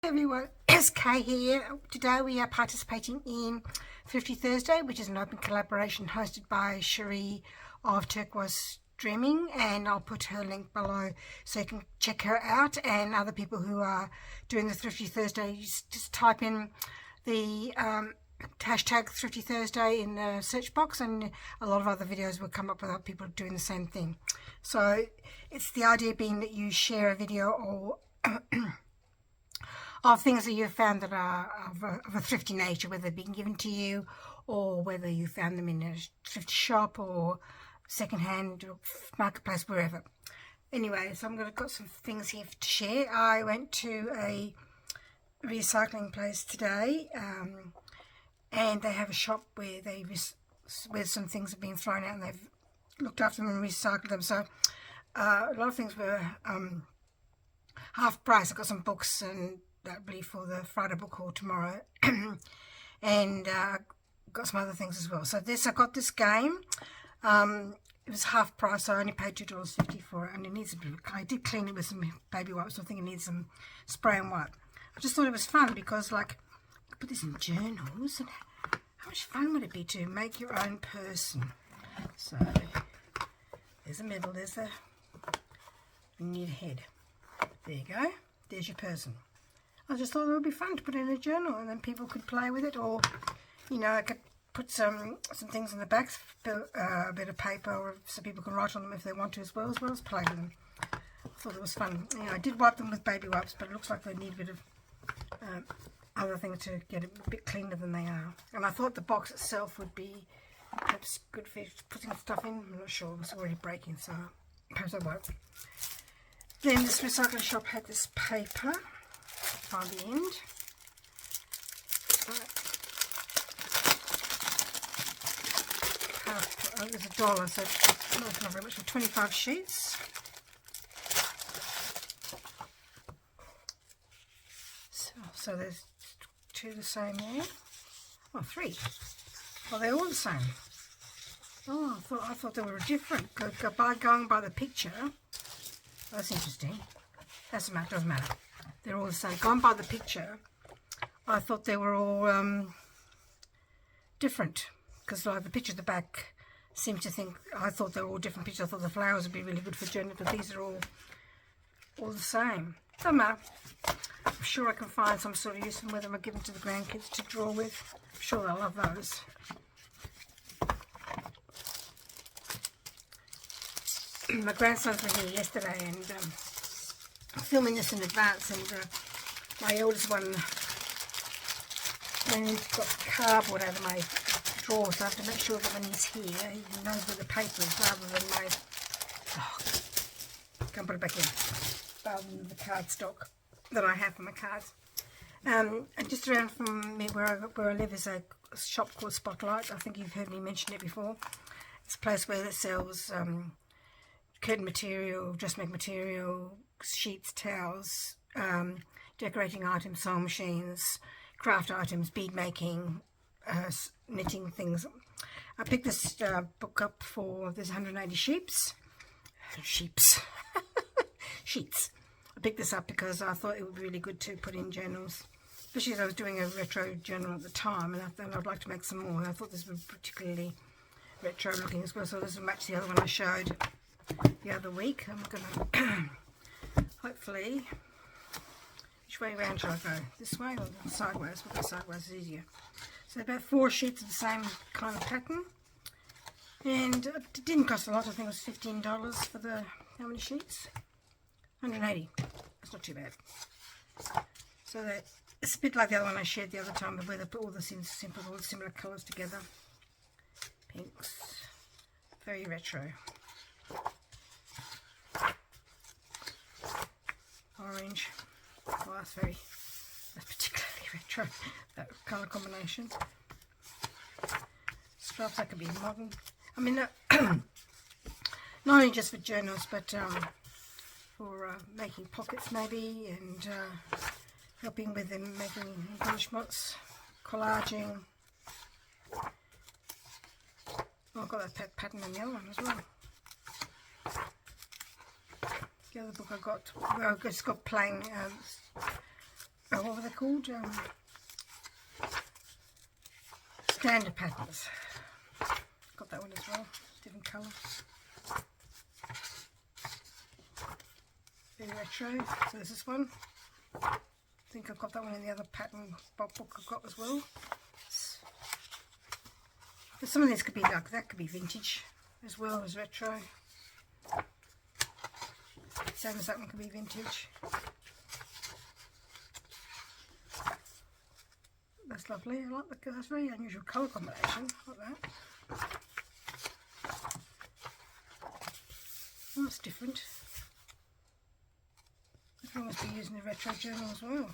Everyone, it's Kay here. Today we are participating in Thrifty Thursday, which is an open collaboration hosted by Sheree of Turquoise Dreaming, and I'll put her link below so you can check her out. And other people who are doing the Thrifty Thursday, just type in the hashtag Thrifty Thursday in the search box, and a lot of other videos will come up with other people doing the same thing. So it's the idea being that you share a video or of things that you've found that are of a thrifty nature, whether they've been given to you or whether you found them in a thrift shop or secondhand or marketplace, wherever. Anyway, so I've got some things here to share. I went to a recycling place today, and they have a shop where where some things have been thrown out and they've looked after them and recycled them. So a lot of things were half price. I got some books and that will be for the Friday book haul tomorrow, and got some other things as well. So I got this game. It was half price, so I only paid $2.50 for it, and it needs a bit. I did clean it with some baby wipes, so I think it needs some spray and wipe. I just thought it was fun because, like, I could put this in journals, and how much fun would it be to make your own person? So there's a middle, you need a head. There you go. There's your person. I just thought it would be fun to put in a journal, and then people could play with it, or, you know, I could put some things in the back, a bit of paper, or so people can write on them if they want to, as well as play with them. I thought it was fun. You know, I did wipe them with baby wipes, but it looks like they need a bit of other things to get a bit cleaner than they are. And I thought the box itself would be perhaps good for putting stuff in. I'm not sure. It was already breaking, so perhaps I won't. Then this recycling shop had this paper by the end. It was $1, so it's not very much, for 25 sheets. So there's two the same there. Oh, three. Well, they're all the same. Oh, I thought they were different. Going by the picture. That's interesting. Doesn't matter. They're all the same. Going by the picture, I thought they were all different, because like the picture at the back seemed to think, I thought they were all different pictures. I thought the flowers would be really good for journal, but these are all the same. Doesn't matter. I'm sure I can find some sort of use for them. I give them to the grandkids to draw with. I'm sure they'll love those. My grandsons were here yesterday, and I'm filming this in advance, and my oldest one got cardboard out of my drawer, so I have to make sure that when he's here, he knows where the paper is, rather than can't put it back in, rather than the cardstock that I have for my cards. And just around from me where I live is a shop called Spotlight. I think you've heard me mention it before. It's a place where it sells curtain material, dressmaking material, sheets, towels, decorating items, sewing machines, craft items, bead making, knitting things. I picked this book up for, there's 180 sheets. I picked this up because I thought it would be really good to put in journals, especially as I was doing a retro journal at the time, and I thought I'd like to make some more. I thought this was particularly retro looking as well, so this will match the other one I showed the other week. I'm going to hopefully, which way around should I go? This way or sideways? We'll go sideways, is easier. So about 4 sheets of the same kind of pattern, and it didn't cost a lot. I think it was $15 for the, how many sheets? 180. That's not too bad. So that it's a bit like the other one I shared the other time, where they put all the all the similar colours together. Pinks, very retro. Orange. Oh, that's particularly retro, that colour combination. Stripes, that could be modern. I mean, not only just for journals, but for making pockets maybe, and helping with them making embellishments, collaging. Oh, I've got that pattern in the other one as well. The other book I got, well, I just got plain oh, what were they called? Standard patterns. Got that one as well, different colour. Very retro. So there's this one. I think I've got that one in the other pattern book I've got as well. But some of these could be like that, could be vintage as well as retro. Same as that one could be vintage. That's lovely. I like the, that's a very unusual colour combination. I like that. Oh, that's different. I can almost be using a retro journal as well.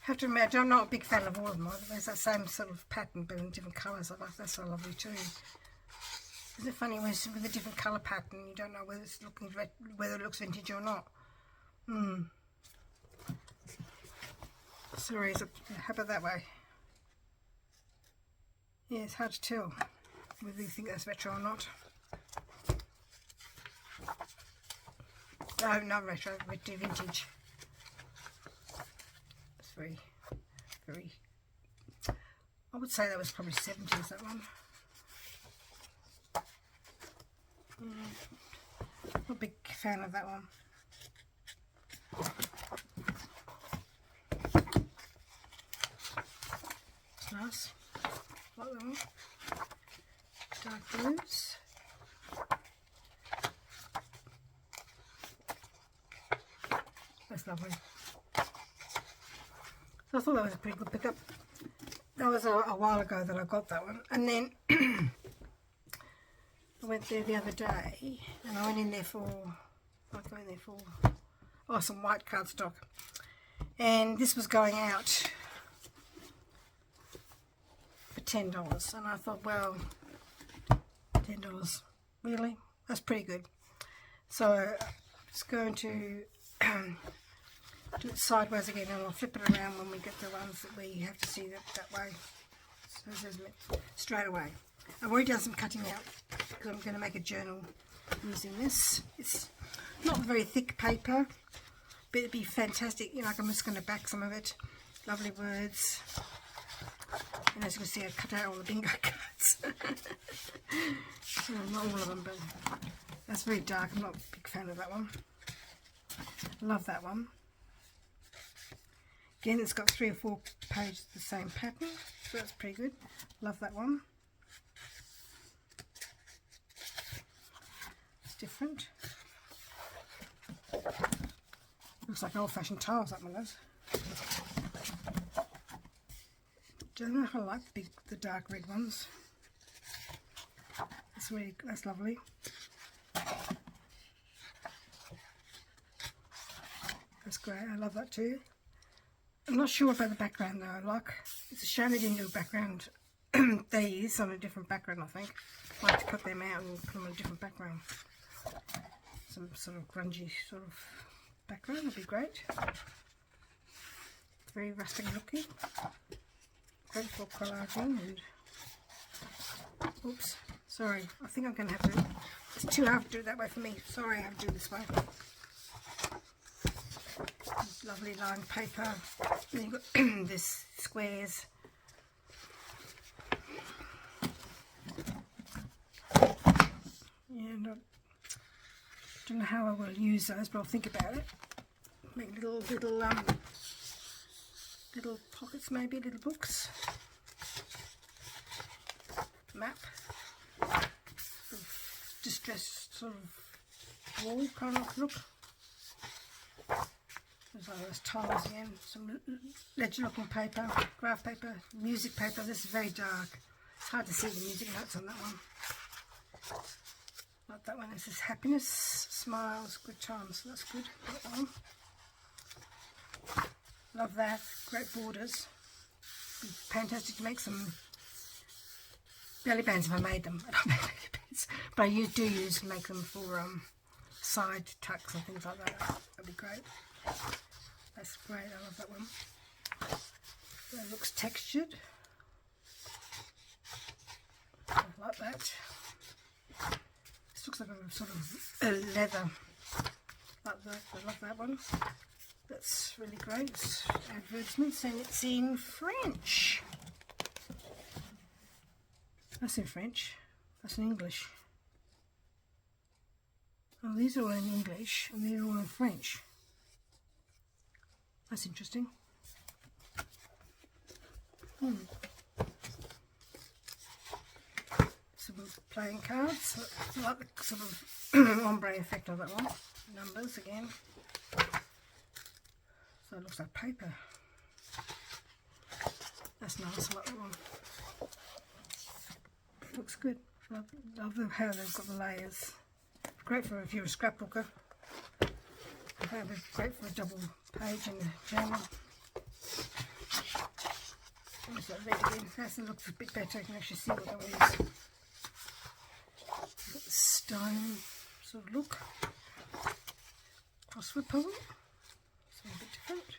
Have to admit, I'm not a big fan of all of them. There's that same sort of pattern but in different colours. I like that's so lovely too. Isn't it funny when it's with a different colour pattern you don't know whether it's looking whether it looks vintage or not? Sorry, how about that way? Yeah, it's hard to tell whether you think that's retro or not. Oh, not retro, but vintage. It's very, very. I would say that was probably 70s, that one. Not a big fan of that one. It's nice. Like that one. Dark blues. That's lovely. So I thought that was a pretty good pickup. That was a while ago that I got that one. And then I went there the other day and I went in there for, oh, some white cardstock. And this was going out for $10. And I thought, well, $10, really? That's pretty good. So I'm just going to do it sideways again, and I'll flip it around when we get the ones that we have to see that way. So this is straight away. I've already done some cutting out because I'm going to make a journal using this. It's not very thick paper, but it'd be fantastic. You know, like I'm just going to back some of it. Lovely words. And as you can see, I cut out all the bingo cards. Well, not all of them, but that's very dark. I'm not a big fan of that one. Love that one. Again, it's got 3 or 4 pages of the same pattern, so that's pretty good. Love that one. It's different. Looks like old-fashioned tiles, that one does. Don't know if I like the dark red ones. That's lovely. That's great. I love that too. I'm not sure about the background though. Like, it's a shame they didn't do a background. These on a different background, I think. I'd like to cut them out and put them on a different background. Some sort of grungy sort of background would be great. Very rustic looking. Great for collaging and. Oops. Sorry. I think I'm going to have to. It's too hard to do it that way for me. Sorry, I have to do this way. Lovely lined paper. Then you've got this squares. Yeah, don't know how I will use those, but I'll think about it. Make little pockets, maybe little books. Map. Sort of distressed sort of wall kind of look. There's all those tiles again, some ledger looking paper, graph paper, music paper. This is very dark. It's hard to see the music notes on that one. Like that one. This is happiness, smiles, good times. So that's good. That one. Love that. Great borders. Be fantastic to make some belly bands if I made them. I don't make belly bands, but I do make them for side tucks and things like that. That'd be great. That's great, I love that one. It looks textured. I like that. This looks like a sort of a Like that. I love that one. That's really great. It's advertisements, and it's in French. That's in French. That's in English. Oh, these are all in English, and these are all in French. That's interesting. Some playing cards. I like the sort of ombre effect of that one. Numbers again. So it looks like paper. That's nice. I like that one. Looks good. I love how they've got the layers. Great for if you're a scrapbooker. That would be great for a double page in the journal. Where's that red again? That looks a bit better. You can actually see what that one is. Stone sort of look. Crossword puzzle. Something a bit different.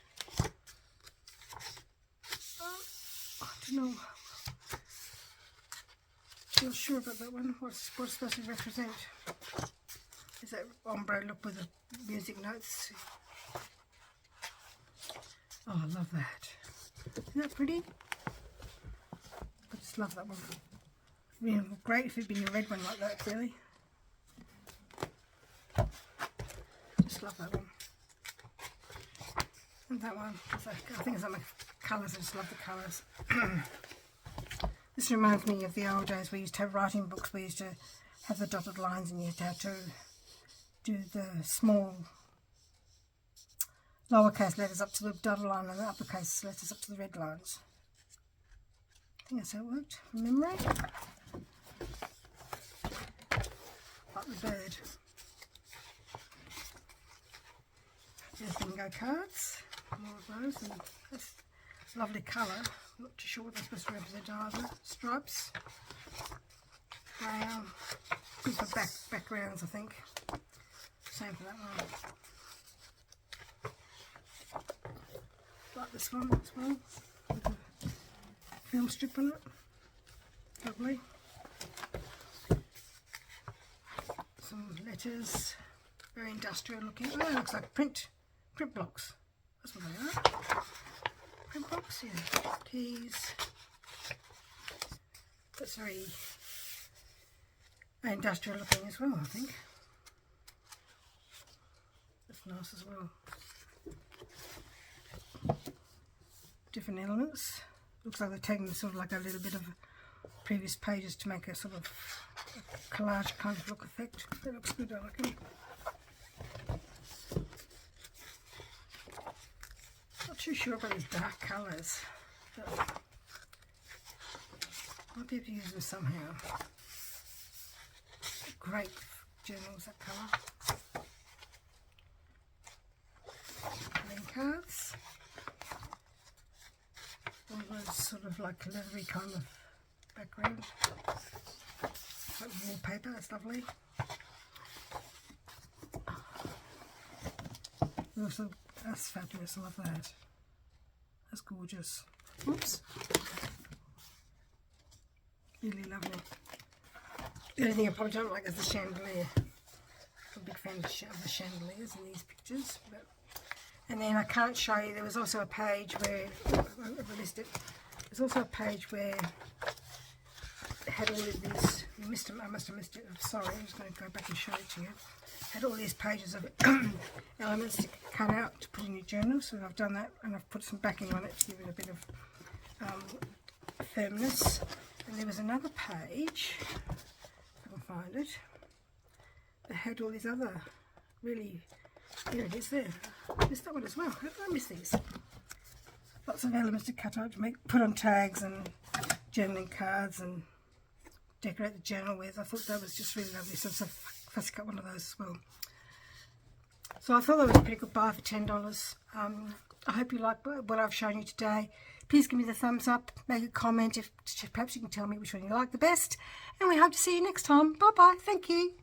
I don't know. Not sure about that one. What's supposed to represent? Is that ombre look with the music notes? Oh, I love that. Isn't that pretty? I just love that one. Really great if it'd been a red one like that, really. Just love that one. And that one, I think it's on the colours. I just love the colours. This reminds me of the old days. We used to have writing books. We used to have the dotted lines, and you used to have to do the small lowercase letters up to the dotted line and the uppercase letters up to the red lines. I think that's how it worked from memory. Like the bird. There's bingo cards. More of those, and that's a lovely colour. I'm not too sure what they're supposed to represent either. Stripes. Brown. Good for backgrounds, I think. Same for that one. Like this one as well. With a film strip on it. Lovely. Some letters. Very industrial looking. Oh, it looks like print blocks. That's what they are. Print blocks, yeah. Keys. That's very industrial looking as well, I think. That's nice as well. Different elements. Looks like they're taking sort of like a little bit of previous pages to make a sort of a collage kind of look effect. That looks good, I reckon. Not too sure about these dark colours, but might be able to use them somehow. Great journals, that colour. Playing cards. All those sort of like leathery kind of background. Like wallpaper, that's lovely. Also, that's fabulous, I love that. That's gorgeous. Oops. Really lovely. The only thing I probably don't like is the chandelier. I'm a big fan of the chandeliers in these pictures. And then I can't show you, there was also a page where, I missed it, there's also a page where it had all of these, I must have missed it, I'm sorry, I'm just going to go back and show it to you. Had all these pages of elements to cut out to put in your journal, so I've done that, and I've put some backing on it to give it a bit of firmness. And there was another page, if I can find it, that had all these other really, here it is there, I missed that one as well. How did I miss these? Lots of elements to cut out to put on tags and journaling cards and decorate the journal with. I thought that was just really lovely, so I first got one of those as well. So I thought that was a pretty good buy for $10. I hope you like what I've shown you today. Please give me the thumbs up, make a comment if perhaps you can tell me which one you like the best, and we hope to see you next time. Bye bye, thank you.